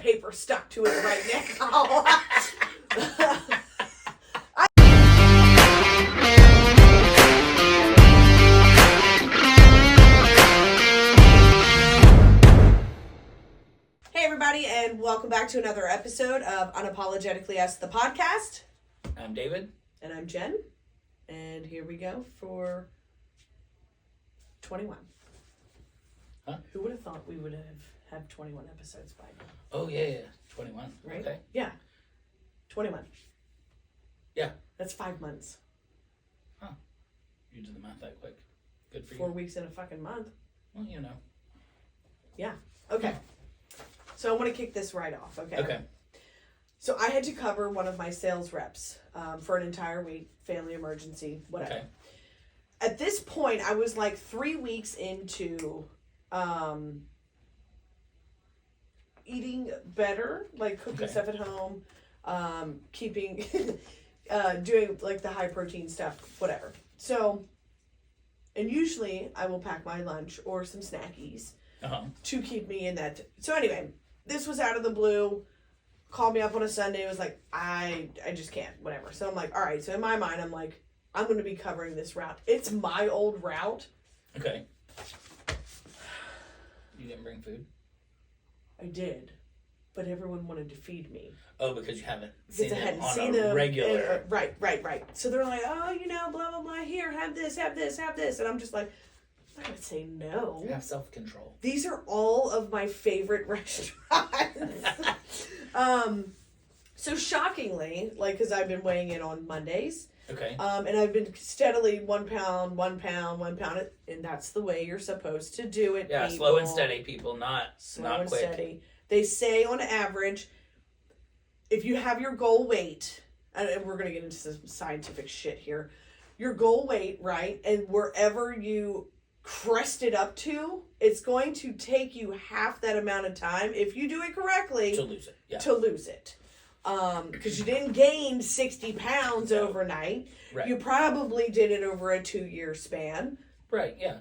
paper stuck to it right now. Hey everybody, and welcome back to another episode of Unapologetically Us, the podcast. I'm David. And I'm Jen. And here we go for 21. Huh? Who would have thought we would have had 21 episodes by now? Oh, yeah. 21. Right? Okay. Yeah. 21. Yeah. That's 5 months. Huh. You did the math that quick. Good for you. 4 weeks in a fucking month. Well, you know. Yeah. Okay. So I want to kick this right off, okay? Okay. So I had to cover one of my sales reps for an entire week, family emergency, whatever. Okay. At this point, I was like 3 weeks into eating better, like cooking stuff at home, keeping, doing like the high protein stuff, whatever. So, and usually I will pack my lunch or some snackies to keep me in that. So anyway, this was out of the blue. Called me up on a Sunday. Was like, I just can't, whatever. So I'm like, all right. So in my mind, I'm like, I'm going to be covering this route. It's my old route. Okay. You didn't bring food? I did, but everyone wanted to feed me. Oh, because you haven't seen them on a regular. Right. So they're like, oh, blah, blah, blah. Here, have this. And I'm just like, I'm not going to say no. Have self-control. These are all of my favorite restaurants. So shockingly, like, because I've been weighing in on Mondays. Okay. And I've been steadily 1 pound, and that's the way you're supposed to do it. Yeah, people. Slow and steady, people, not quick. Steady. They say on average, if you have your goal weight, and we're going to get into some scientific shit here, your goal weight, right, and wherever you crest it up to, it's going to take you half that amount of time, if you do it correctly, to lose it. Yeah. To lose it. Because you didn't gain 60 pounds overnight. Right. You probably did it over a 2-year span. Right, yeah.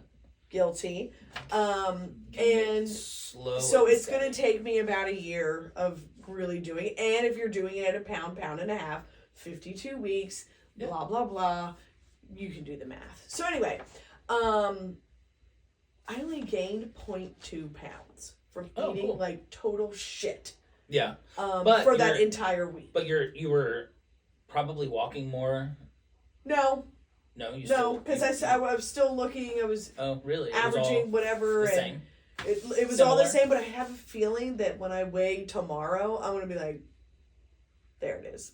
Guilty. And slow so it's going to take me about a year of really doing it. And if you're doing it at a pound and a half, 52 weeks, blah, blah, blah, you can do the math. So anyway, I only gained 0.2 pounds from eating like total shit. Yeah. But for that entire week. But you were probably walking more. No. No, because I was still looking. I was really? averaging whatever. The same. It was all the same, but I have a feeling that when I weigh tomorrow, I'm going to be like, there it is.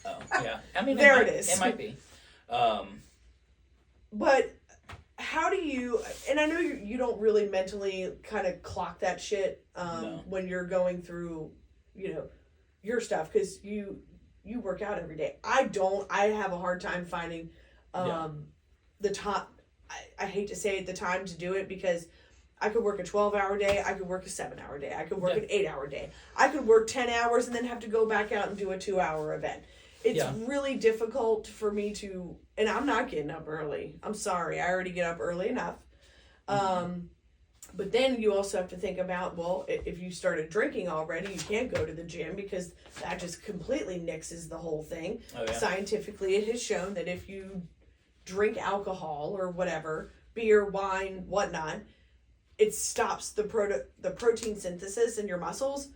Oh, yeah. I mean, it is. It might be. But how do you, and I know you don't really mentally kind of clock that shit when you're going through, your stuff, because you work out every day. I don't. I have a hard time finding the time. I hate to say it, the time to do it, because I could work a 12-hour day. I could work a 7-hour day. I could work an 8-hour day. I could work 10 hours and then have to go back out and do a 2-hour event. It's really difficult for me to, and I'm not getting up early. I'm sorry. I already get up early enough. But then you also have to think about, well, if you started drinking already, you can't go to the gym, because that just completely nixes the whole thing. Oh, yeah. Scientifically, it has shown that if you drink alcohol or whatever, beer, wine, whatnot, it stops the protein synthesis in your muscles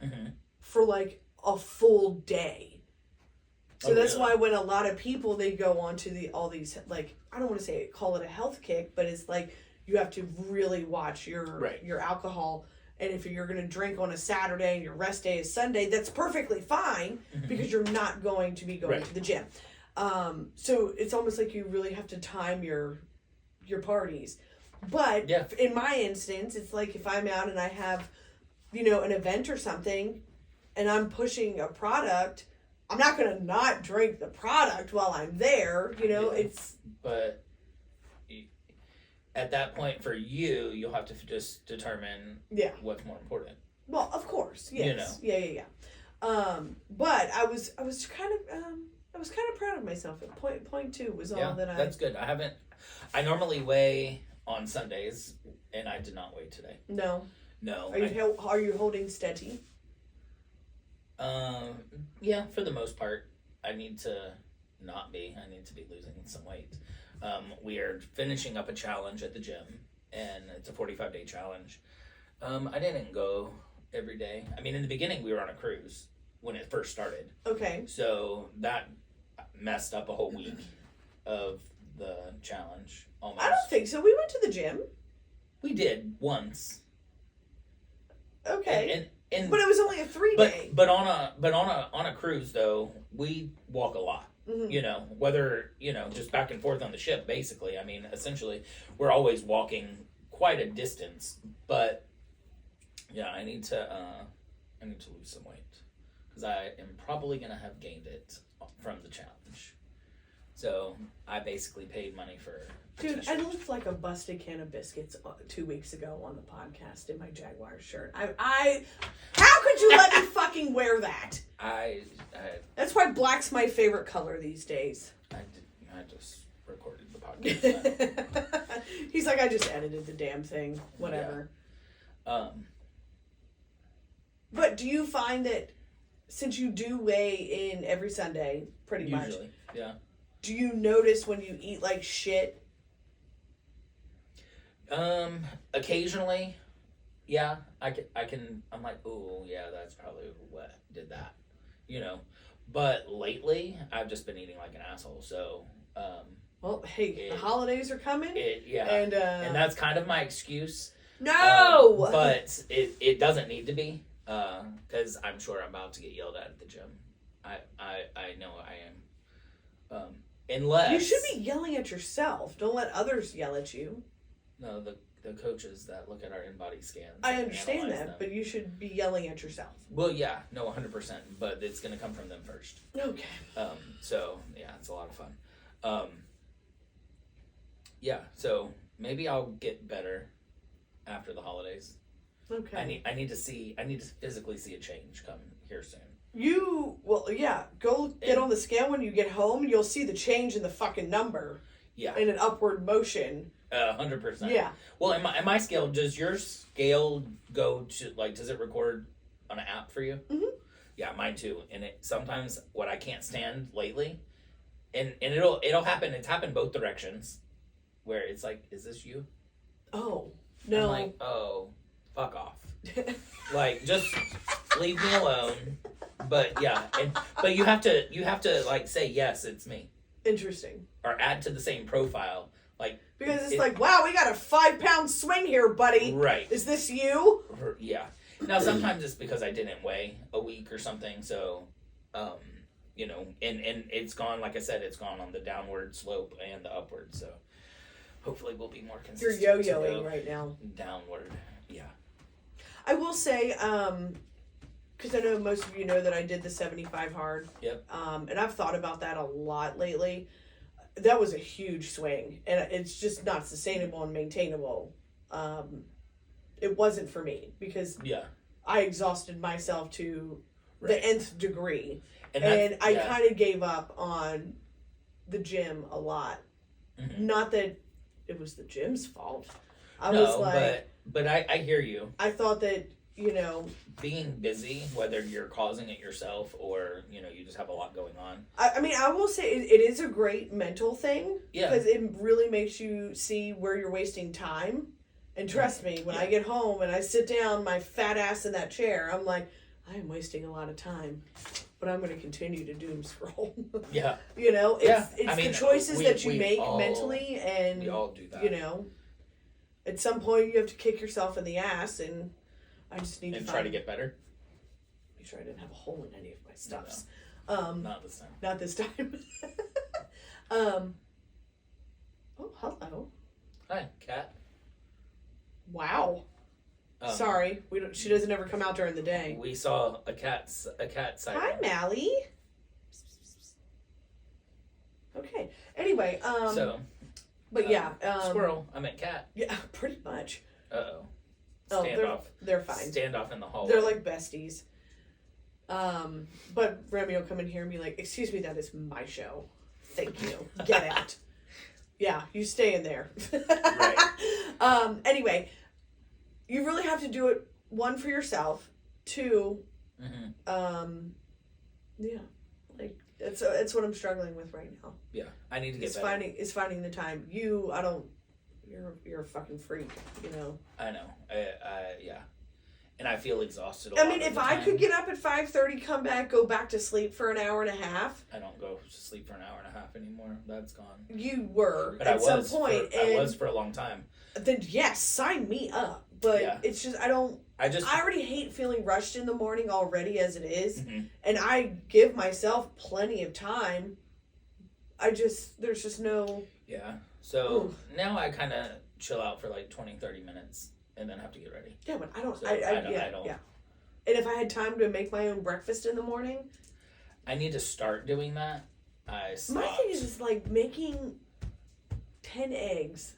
for like a full day. So that's why when a lot of people, they go on to all these, like, I don't want to call it a health kick, but it's like you have to really watch your alcohol. And if you're going to drink on a Saturday and your rest day is Sunday, that's perfectly fine, because you're not going to be going to the gym. So it's almost like you really have to time your parties. But in my instance, it's like if I'm out and I have, an event or something, and I'm pushing a product, I'm not going to not drink the product while I'm there, it's... But at that point, for you, you'll have to just determine what's more important. Well, of course, yes. Yeah. But I was kind of proud of myself. Point 2 was all that I... That's good. I normally weigh on Sundays, and I did not weigh today. No. No. Are you holding steady? Yeah, for the most part, I need to be losing some weight. We are finishing up a challenge at the gym, and it's a 45-day challenge. I didn't go every day. I mean, in the beginning, we were on a cruise when it first started. Okay. So that messed up a whole week of the challenge. Almost. I don't think so. We went to the gym. We did once. Okay. And but it was only a 3-day. But on a cruise though, we walk a lot. Mm-hmm. You know, whether just back and forth on the ship. Basically, I mean, essentially, we're always walking quite a distance. But yeah, I need to lose some weight because I am probably gonna have gained it from the challenge. So I basically paid money for. Dude, I looked like a busted can of biscuits 2 weeks ago on the podcast in my Jaguar shirt. I how could you let me fucking wear that? That's why black's my favorite color these days. I just recorded the podcast. He's like, I just edited the damn thing. Whatever. Yeah. But do you find that since you do weigh in every Sunday, pretty much, yeah. Do you notice when you eat like shit? Occasionally, yeah, I can, I'm like, oh, yeah, that's probably what did that, but lately, I've just been eating like an asshole, so, well, hey, the holidays are coming. And that's kind of my excuse. No! But it doesn't need to be, because I'm sure I'm about to get yelled at the gym. I know I am. Unless... You should be yelling at yourself. Don't let others yell at you. No, the coaches that look at our in-body scans. I understand that, but you should be yelling at yourself. Well, yeah, no, 100%, but it's going to come from them first. Okay. So, yeah, it's a lot of fun. Yeah, so maybe I'll get better after the holidays. Okay. I need to physically see a change come here soon. Go get on the scale when you get home, and you'll see the change in the fucking number. Yeah. In an upward motion. 100%. Yeah. Well, in my scale, does your scale go to, like, does it record on an app for you? Mm-hmm. Yeah, mine too. And it sometimes what I can't stand lately, and it'll happen. It's happened both directions, where it's like, is this you? Oh no. I'm like, oh, fuck off. Like, just leave me alone. But yeah, but you have to like say yes, it's me. Interesting. Or add to the same profile, like because it's like, wow, we got a 5-pound swing here, buddy. Right. Is this you? Yeah. Now sometimes it's because I didn't weigh a week or something, so and it's gone. Like I said, it's gone on the downward slope and the upward. So hopefully we'll be more consistent. You're yo-yoing right now. Downward. Yeah. I will say, because I know most of you know that I did the 75 hard. Yep. And I've thought about that a lot lately. That was a huge swing, and it's just not sustainable and maintainable. It wasn't for me because I exhausted myself to the nth degree, and I kind of gave up on the gym a lot. Mm-hmm. Not that it was the gym's fault. But I hear you. I thought that, being busy, whether you're causing it yourself or, you just have a lot going on. I mean, I will say it is a great mental thing. Yeah. Because it really makes you see where you're wasting time. And trust me, when I get home and I sit down, my fat ass in that chair, I'm like, I am wasting a lot of time. But I'm going to continue to doom scroll. Yeah. It's the choices that you make mentally, and we all do that. At some point you have to kick yourself in the ass, and I just need to try to get better. Make sure I didn't have a hole in any of my stuffs. No. Not this time. Not this time. Oh, hello. Hi, cat. Wow. Sorry, she doesn't ever come out during the day. We saw a cat sighting. Hi, Mally. Okay. Anyway, but yeah, squirrel. I meant cat. Yeah, pretty much. Uh-oh. Oh, Standoff. They're fine. Standoff in the hallway. They're like besties. But Remy will come in here and be like, "Excuse me, that is my show. Thank you. Get out." Yeah, you stay in there. Right. Anyway, you really have to do it, one, for yourself, two, Mm-hmm. Yeah, like it's what I'm struggling with right now. Yeah, I need to get better. It's finding the time. You're a fucking freak, you know. I know. Yeah. And I feel exhausted. I mean, if I could get up at 5:30, come back, go back to sleep for an hour and a half. I don't go to sleep for an hour and a half anymore. That's gone. You were but at some point. I was for a long time. Then yes, sign me up. But it's just I already hate feeling rushed in the morning already as it is, and I give myself plenty of time. There's just no. Yeah. So now I kind of chill out for like 20-30 minutes and then have to get ready. Yeah, but I don't. So I don't. Yeah. And if I had time to make my own breakfast in the morning, I need to start doing that. My thing is like making 10 eggs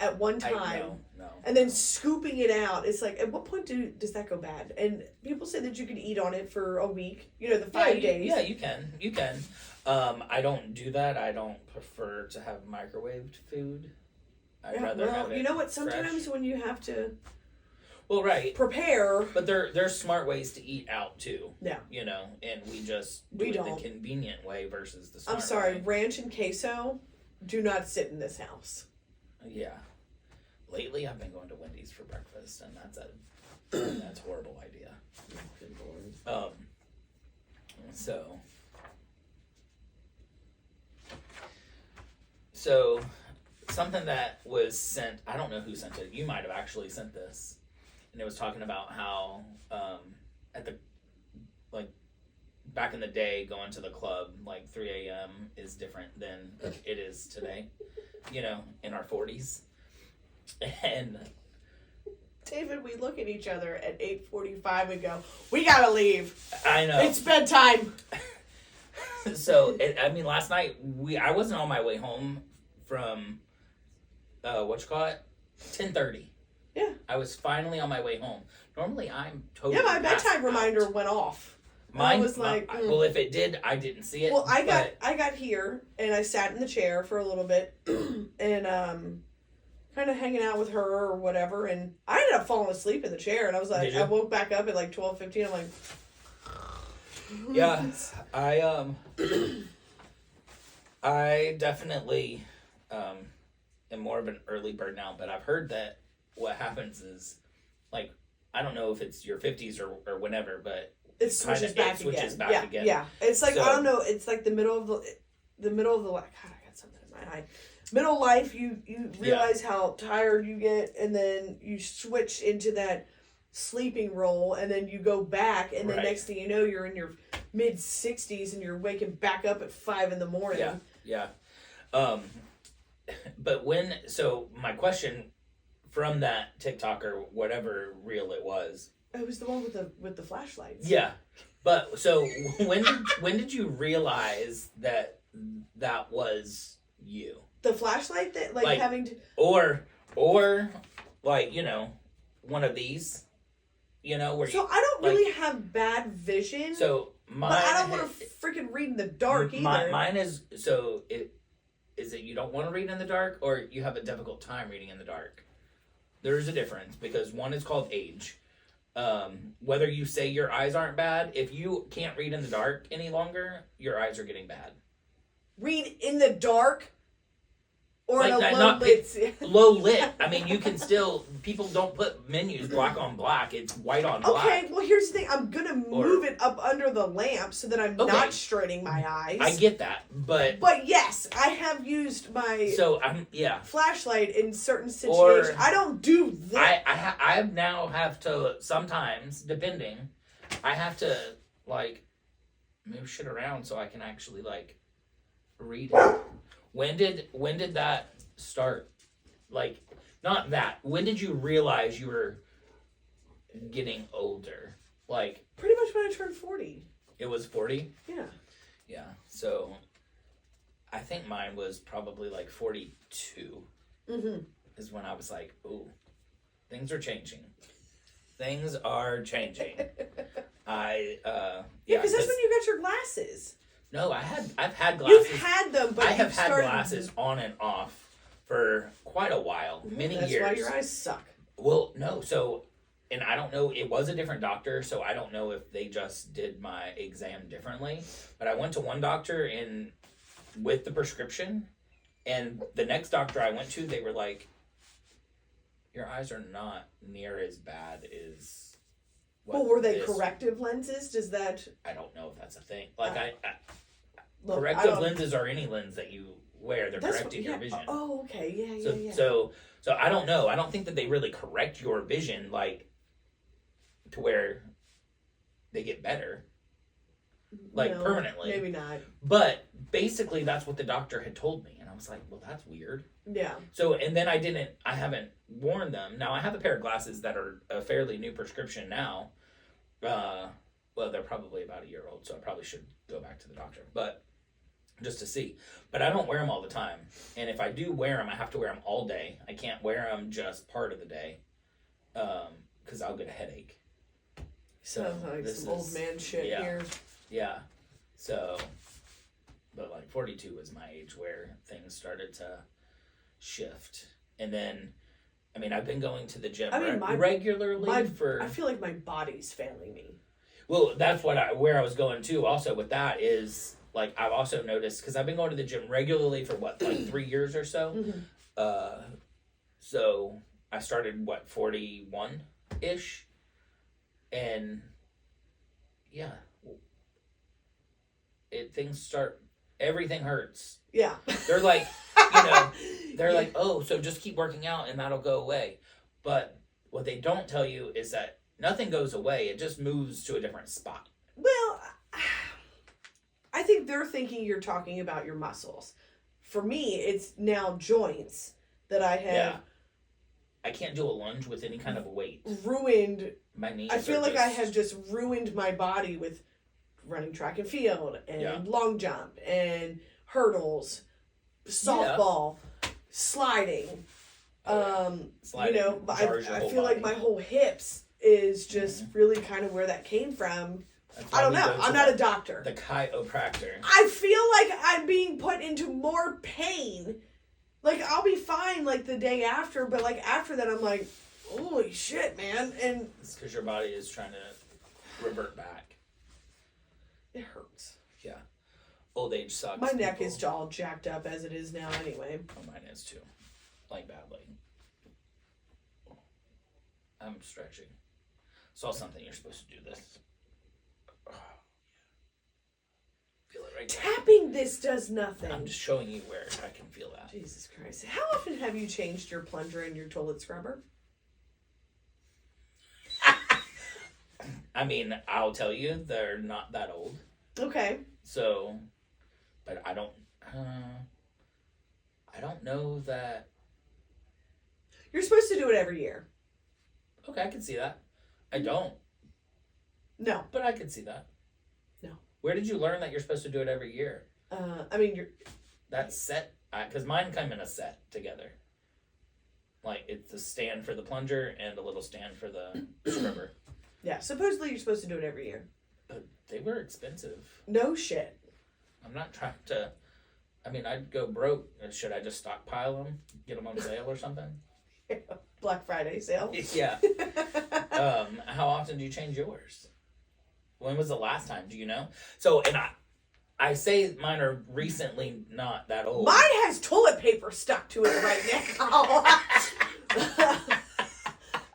at one time, and then scooping it out. It's like, at what point does that go bad? And people say that you can eat on it for a week. You know, the 5 days. Yeah, you can. I don't do that. I don't prefer to have microwaved food. I'd rather have it. You know what? Sometimes when you have to, prepare. But there's smart ways to eat out too. Yeah. You know, and we do it the convenient way versus the smart. I'm sorry, way. Ranch and queso do not sit in this house. Yeah. Lately, I've been going to Wendy's for breakfast, and that's a horrible idea. So something that was sent, I don't know who sent it. You might have actually sent this, and it was talking about how back in the day, going to the club like 3 a.m. is different than it is today. You know, in our 40s. And David, we look at each other at 8:45 and go, "We gotta leave." I know. It's bedtime. So, last night I wasn't on my way home from 10:30. Yeah. I was finally on my way home. Normally, I'm totally. Yeah, my bedtime reminder went off. Mine was like, well, if it did, I didn't see it. Well, I got here and I sat in the chair for a little bit and kind of hanging out with her or whatever, and I ended up falling asleep in the chair, and I was like, I woke back up at like 12:15. I'm like, yeah, I definitely am more of an early bird now, but I've heard that what happens is, like, I don't know if it's your 50s or whenever, but it switches back again. Yeah, it's like, I don't know, it's like the middle of the God, I got something in my eye. Middle life, you realize how tired you get, and then you switch into that sleeping role, and then you go back, and then next thing you know, you're in your mid 60s, and you're waking back up at 5 a.m. Yeah. But my question from that TikTok or whatever reel it was the one with the flashlights. Yeah, but so when did you realize that was you? The flashlight that like having to or like, you know, one of these, you know, where I don't really have bad vision. So but I don't want to freaking read in the dark either. Mine is is it you don't want to read in the dark, or you have a difficult time reading in the dark? There's a difference, because one is called age. Whether you say your eyes aren't bad, if you can't read in the dark any longer, your eyes are getting bad. Read in the dark? Or like in a low lit. Low lit. I mean, you can still. People don't put menus black on black. It's white on black. Okay, well, here's the thing. I'm going to move it up under the lamp so that I'm not straining my eyes. I get that, but. But yes, I have used my flashlight in certain situations. I don't do that. I now have to, sometimes, depending, I have to, like, move shit around so I can actually, like, read it. When did that start? Like, not that. When did you realize you were getting older? Like, pretty much when I turned 40. It was 40? Yeah. Yeah. So, I think mine was probably like 42. Mm-hmm. Is when I was like, ooh, things are changing. Things are changing. Because that's when you got your glasses. No, I've had glasses. You've had them, but I have had glasses on and off for quite a while, many years. That's why your eyes suck. Well, no, so and I don't know, it was a different doctor, so I don't know if they just did my exam differently. But I went to one doctor and with the prescription, and the next doctor I went to, they were like, your eyes are not near as bad as well, were they corrective lenses? Does that... I don't know if that's a thing. Like, corrective lenses are any lens that you wear. They're correcting your vision. Oh, okay. Yeah. So I don't know. I don't think that they really correct your vision, like, to where they get better. Like, no, permanently. Maybe not. But basically, that's what the doctor had told me. And I was like, well, that's weird. Yeah. So, and then I haven't worn them. Now, I have a pair of glasses that are a fairly new prescription now. Well, they're probably about a year old, so I probably should go back to the doctor. But, just to see. But I don't wear them all the time. And if I do wear them, I have to wear them all day. I can't wear them just part of the day. Because I'll get a headache. Sounds like some old man shit here. Yeah. So, but like 42 was my age where things started to shift. And then, I mean, I've been going to the gym regularly for... I feel like my body's failing me. Well, that's where I was going to also with that is, like, I've also noticed, because I've been going to the gym regularly for, like 3 years or so. Mm-hmm. So, I started, 41-ish? And, yeah. Everything hurts. Yeah. They're like, like, oh, so just keep working out and that'll go away. But what they don't tell you is that nothing goes away. It just moves to a different spot. Well, I think they're thinking you're talking about your muscles. For me, it's now joints that I have. Yeah. I can't do a lunge with any kind of weight. Ruined. My knees. I feel like I have just ruined my body with running track and field and long jump and hurdles, softball, sliding. Sliding I feel like my whole hips is just really kind of where that came from. I don't know. I'm not a doctor. The chiropractor. I feel like I'm being put into more pain. Like, I'll be fine, like, the day after, but, like, after that, I'm like, holy shit, man. And it's because your body is trying to revert back. It hurts. Yeah. Old age sucks. My neck is all jacked up as it is now anyway. Oh, mine is too. Like, badly. I'm stretching. Saw something. You're supposed to do this. Feel it right there. Tapping this does nothing. I'm just showing you where I can feel that. Jesus Christ. How often have you changed your plunger and your toilet scrubber? I mean, I'll tell you, they're not that old. Okay. So, but I don't know that. You're supposed to do it every year. Okay, I can see that. I don't. No. But I can see that. No. Where did you learn that you're supposed to do it every year? I mean, you're... That's set, because mine come in a set together. Like, it's a stand for the plunger and a little stand for the scrubber. Yeah, supposedly you're supposed to do it every year. But they were expensive. No shit. I'm not trying to... I mean, I'd go broke. Should I just stockpile them? Get them on sale or something? Black Friday sale. Yeah. How often do you change yours? When was the last time? Do you know? So, and I say mine are recently not that old. Mine has toilet paper stuck to it right now.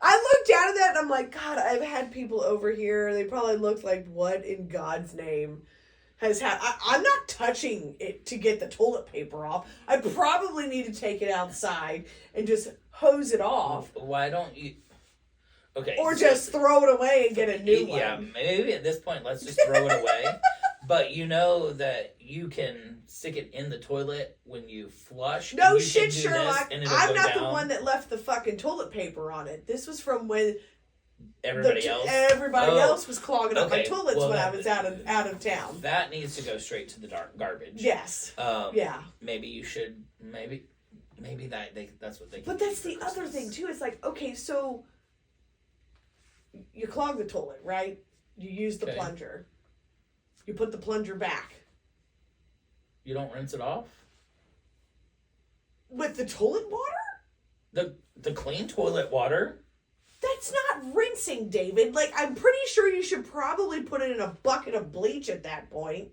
I look down at that and I'm like, God, I've had people over here. They probably looked like, what in God's name has happened? I'm not touching it to get the toilet paper off. I probably need to take it outside and just hose it off. Why don't you... Okay. Or just throw it away and get a new one. Yeah, maybe at this point, let's just throw it away. But you know that you can stick it in the toilet when you flush. No shit, Sherlock. I'm not the one that left the fucking toilet paper on it. This was from when everybody else was clogging up my toilets when I was out of town. That needs to go straight to the garbage. Yes. Yeah. Maybe you should. Maybe that's what they. But that's the other thing too. It's like, okay, so you clog the toilet, right? You use the plunger. You put the plunger back. You don't rinse it off? With the toilet water? The clean toilet water? That's not rinsing, David. Like, I'm pretty sure you should probably put it in a bucket of bleach at that point.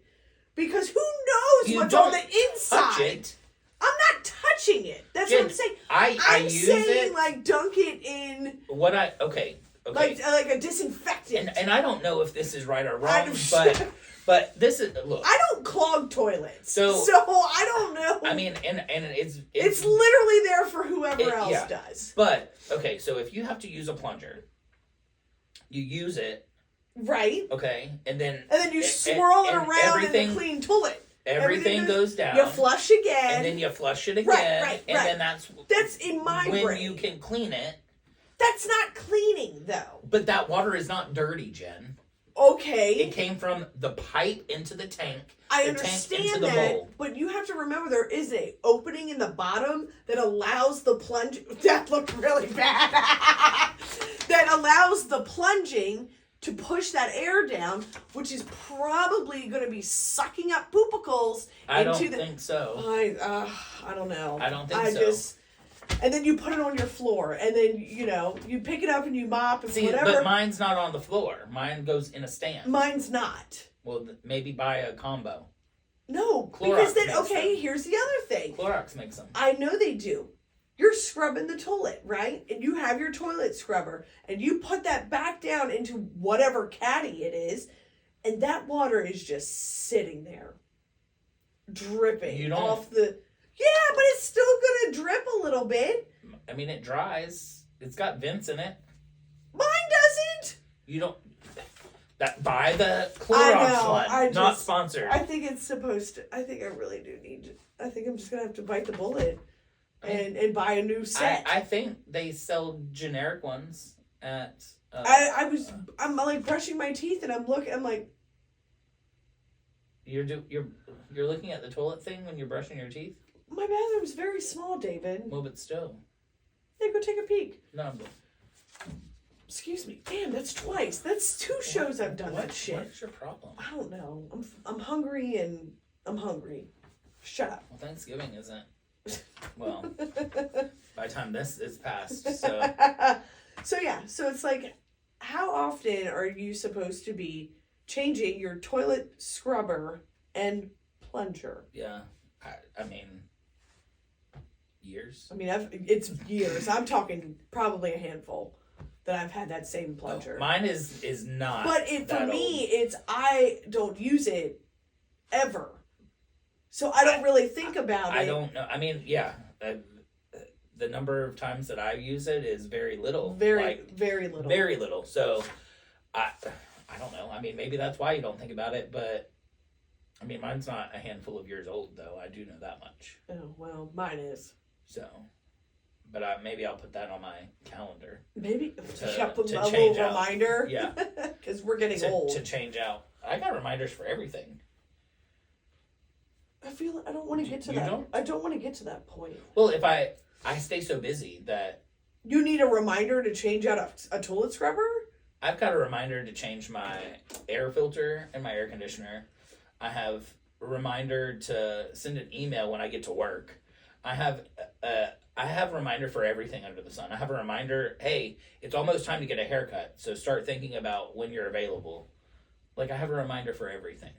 Because who knows what's on the inside? Touch it. I'm not touching it. That's Jen, what I'm saying. I'm use saying, it. Like, dunk it in. Okay. Like a disinfectant. And I don't know if this is right or wrong, but this is, look. I don't clog toilets. So I don't know. I mean, and it's literally there for whoever else does. But, okay, so if you have to use a plunger, you use it. Right. Okay, and then you swirl it around in the clean toilet. Everything goes down. You flush again. And then you flush it again. Right. And then that's in my when brain. you can clean it. That's not cleaning, though. But that water is not dirty, Jen. Okay. It came from the pipe into the tank. I understand that, but you have to remember there is a opening in the bottom that allows the plunge. That looked really bad. That allows the plunging to push that air down, which is probably going to be sucking up poopicles. I don't think so. I don't know. I don't think so. And then you put it on your floor, and then, you pick it up and you mop and whatever. But mine's not on the floor. Mine goes in a stand. Mine's not. Well, maybe buy a combo. No, Clorox because then, here's the other thing. Clorox makes them. I know they do. You're scrubbing the toilet, right? And you have your toilet scrubber, and you put that back down into whatever caddy it is, and that water is just sitting there, dripping off the... Yeah, but it's still going to drip a little bit. I mean, it dries. It's got vents in it. Mine doesn't. You don't... Buy the Clorox one. Not sponsored. I think it's supposed to... I think I really do need to... I think I'm just going to have to bite the bullet and buy a new set. I think they sell generic ones at... I'm like brushing my teeth and I'm like... You're looking at the toilet thing when you're brushing your teeth? My bathroom's very small, David. Well, but still. Yeah, go take a peek. No, I'm good. Excuse me. Damn, that's twice. That's 2 shows I've done that shit. What's your problem? I don't know. I'm hungry and I'm hungry. Shut up. Well, Thanksgiving isn't... Well, by the time this is passed, so... So it's like, how often are you supposed to be changing your toilet scrubber and plunger? Yeah. I mean... Years? I mean, it's years. I'm talking probably a handful that I've had that same plunger. Oh, mine is not. But for me, I don't use it ever, so I don't really think about it. I don't know. I mean, yeah, the number of times that I use it is very little. Very little. Very little. So I don't know. I mean, maybe that's why you don't think about it, but. I mean, mine's not a handful of years old, though. I do know that much. Oh, well, mine is. So, but maybe I'll put that on my calendar. Maybe to a little out. reminder. Yeah, because we're getting old. To change out. I got reminders for everything. I feel I don't want to get to that. I don't want to get to that point. Well, if I stay so busy that you need a reminder to change out a toilet scrubber. I've got a reminder to change my air filter and my air conditioner. I have a reminder to send an email when I get to work. I have a reminder for everything under the sun. I have a reminder, hey, it's almost time to get a haircut, so start thinking about when you're available. Like, I have a reminder for everything.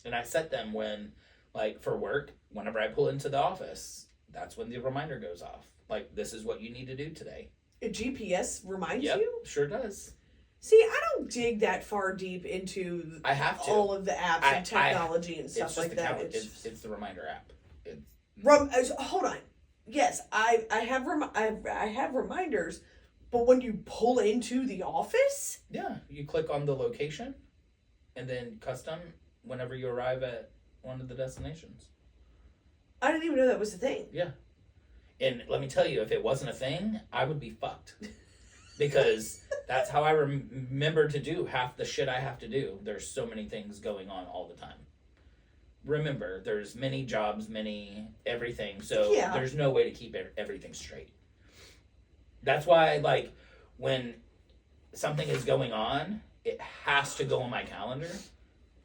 And I set them when, like, for work, whenever I pull into the office, that's when the reminder goes off. Like, this is what you need to do today. A GPS reminds you? Yep, sure does. See, I don't dig that far deep into all of the apps and technology and stuff like that. It's the reminder app. Hold on. Yes, I have reminders, but when you pull into the office, yeah, you click on the location, and then custom whenever you arrive at one of the destinations. I didn't even know that was a thing. Yeah, and let me tell you, if it wasn't a thing, I would be fucked. Because that's how I remember to do half the shit I have to do. There's so many things going on all the time. Remember, there's many jobs, many everything. So there's no way to keep everything straight. That's why, like, when something is going on, it has to go on my calendar.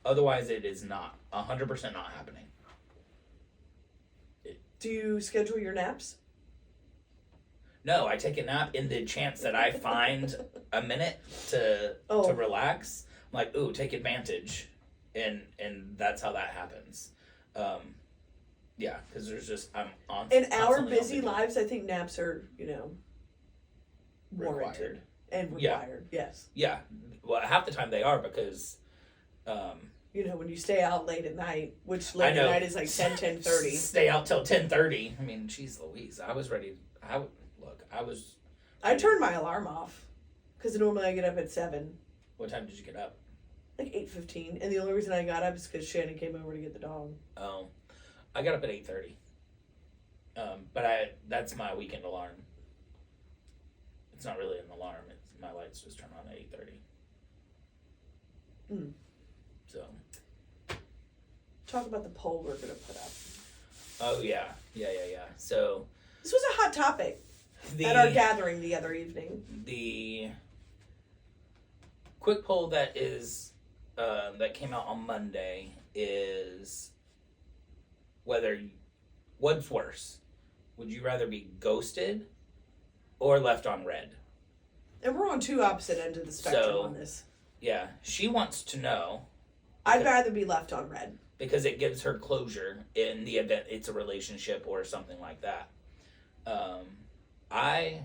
Otherwise, it is not 100% not happening. Do you schedule your naps? No, I take a nap in the chance that I find a minute to relax. I'm like, ooh, take advantage, and that's how that happens. Yeah, because there's just I'm on. In our busy lives, I think naps are warranted required. And required. Yeah. Yes. Yeah, well, half the time they are because. When you stay out late at night, which late at night is like 10:30. Stay out till 10:30. I mean, geez Louise, I was ready. I turned my alarm off because normally I get up at 7. What time did you get up? Like 8:15, and the only reason I got up is because Shannon came over to get the dog. Oh, I got up at 8:30. But that's my weekend alarm. It's not really an alarm. It's my lights just turn on at 8:30. So. Talk about the poll we're gonna put up. Oh yeah. So. This was a hot topic at our gathering the other evening. The quick poll that is that came out on Monday is what's worse? Would you rather be ghosted or left on red? And we're on two opposite ends of the spectrum on this. Yeah, she wants to know. I'd rather be left on red. Because it gives her closure in the event it's a relationship or something like that. I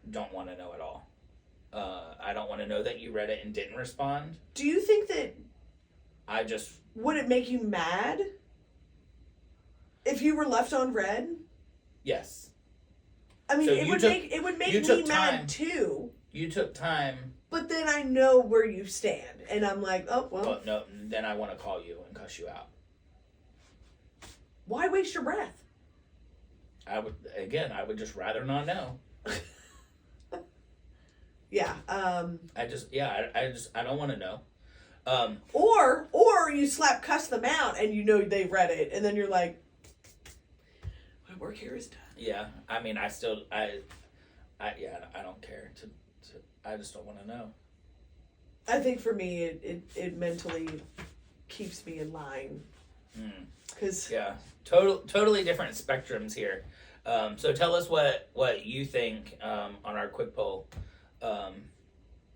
don't want to know at all. I don't want to know that you read it and didn't respond. Do you think that... Would it make you mad if you were left on red? Yes. I mean, so it would make me mad too. You took time. But then I know where you stand. And I'm like, oh, well. But no, then I want to call you and cuss you out. Why waste your breath? I would just rather not know. Yeah. I don't want to know. Or you cuss them out and you know they read it. And then you're like, my work here is done. Yeah. I mean, I don't care I just don't want to know. I think for me, it mentally keeps me in line. Cause yeah, totally different spectrums here. So tell us what you think on our quick poll.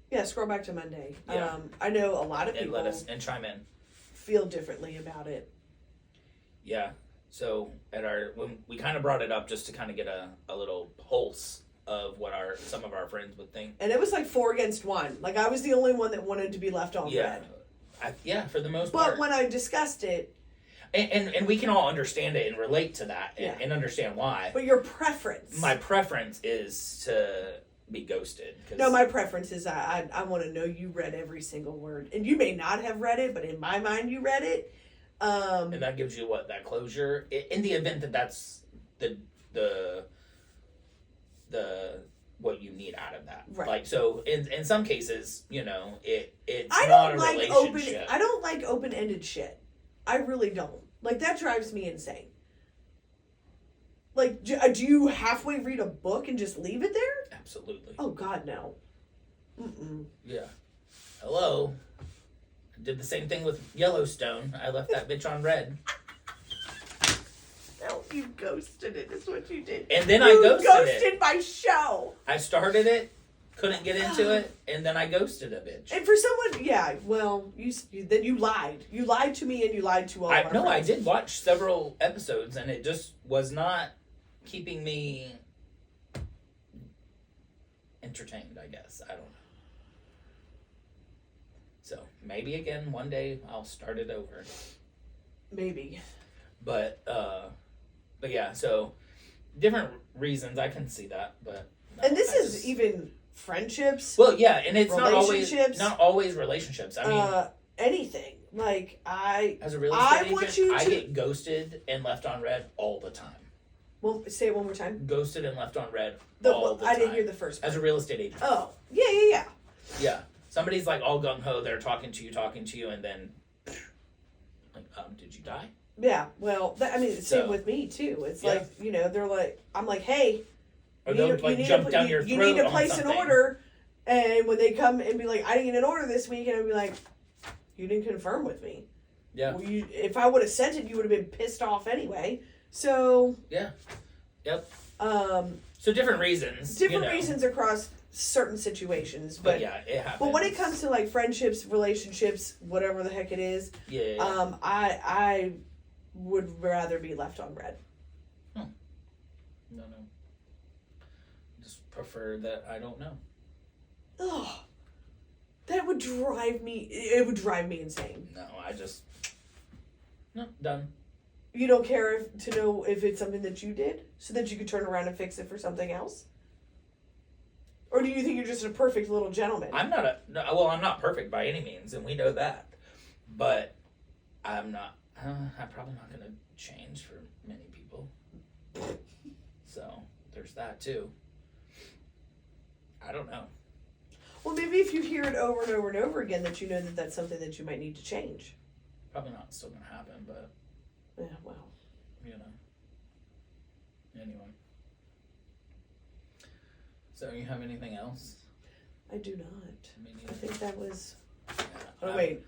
Yeah, scroll back to Monday. Yeah. I know a lot of people and chime in. Feel differently about it. Yeah. So when we kind of brought it up just to kind of get a little pulse of what some of our friends would think. And it was like 4 against 1. Like I was the only one that wanted to be left on red. For the most part. But when I discussed it. And we can all understand it and relate to that and understand why. But your preference. My preference is to be ghosted. No, my preference is I want to know you read every single word. And you may not have read it, but in my mind you read it. And that gives you that closure in the event that's the what you need out of that. Right. Like so in some cases, it's not a relationship. I don't like open-ended shit. I really don't. Like that drives me insane. Like do you halfway read a book and just leave it there? Absolutely. Oh God, no. Mm-mm. Yeah. Hello. I did the same thing with Yellowstone. I left that bitch on red. No, you ghosted it is what you did. And then I ghosted it. You ghosted my show. I started it, couldn't get into it, and then I ghosted a bitch. And for someone, then you lied. You lied to me and you lied to all of our friends. I did watch several episodes, and it just was not keeping me entertained, I guess. I don't know. So, maybe again, one day I'll start it over. Maybe. But yeah, so different reasons, I can see that, but and this is even friendships. Well, yeah, and it's not always relationships. I mean, anything. Like as a real estate agent, I get ghosted and left on red all the time. Well, say it one more time. Ghosted and left on red all the time. I didn't hear the first part. As a real estate agent. Oh, yeah. Yeah, somebody's like all gung ho. They're talking to you, and then like, did you die? Yeah, well, it's same with me too. It's like, they're like, I'm like, hey, you need to place an order, and when they come and be like, I didn't get an order this week, and I'd be like, you didn't confirm with me. Yeah. Well, if I would have sent it, you would have been pissed off anyway. So. Yeah. Yep. So different reasons. Different reasons across certain situations, but yeah, it happens. But when it comes to like friendships, relationships, whatever the heck it is, I would rather be left on red. No. Just prefer that I don't know. Ugh. That would drive me. It would drive me insane. No, done. You don't care to know if it's something that you did, so that you could turn around and fix it for something else? Or do you think you're just a perfect little gentleman? I'm not perfect by any means, and we know that. But I'm probably not going to change for many people. So there's that too. I don't know. Well, maybe if you hear it over and over and over again, that you know that that's something that you might need to change. Probably not still going to happen, but... Yeah, well. Anyway. So, you have anything else? I do not. I think that was... Yeah, wait.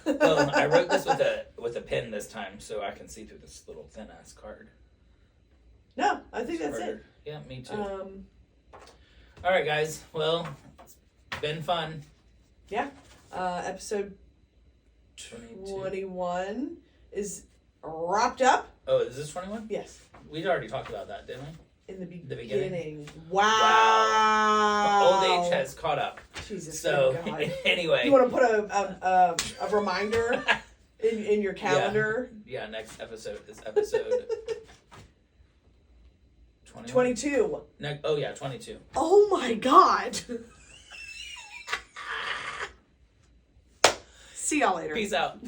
Well, I wrote this with a pen this time, so I can see through this little thin-ass card. No, I think that's it. Yeah, me too. All right, guys. Well, it's been fun. Yeah. Episode 21 is wrapped up. Oh, is this 21? Yes. We'd already talked about that, didn't we? In the beginning. Wow. Old age has caught up. Jesus. So, anyway. You want to put a reminder in your calendar? Yeah, next episode is episode 22. 22. Oh my God. See y'all later. Peace out.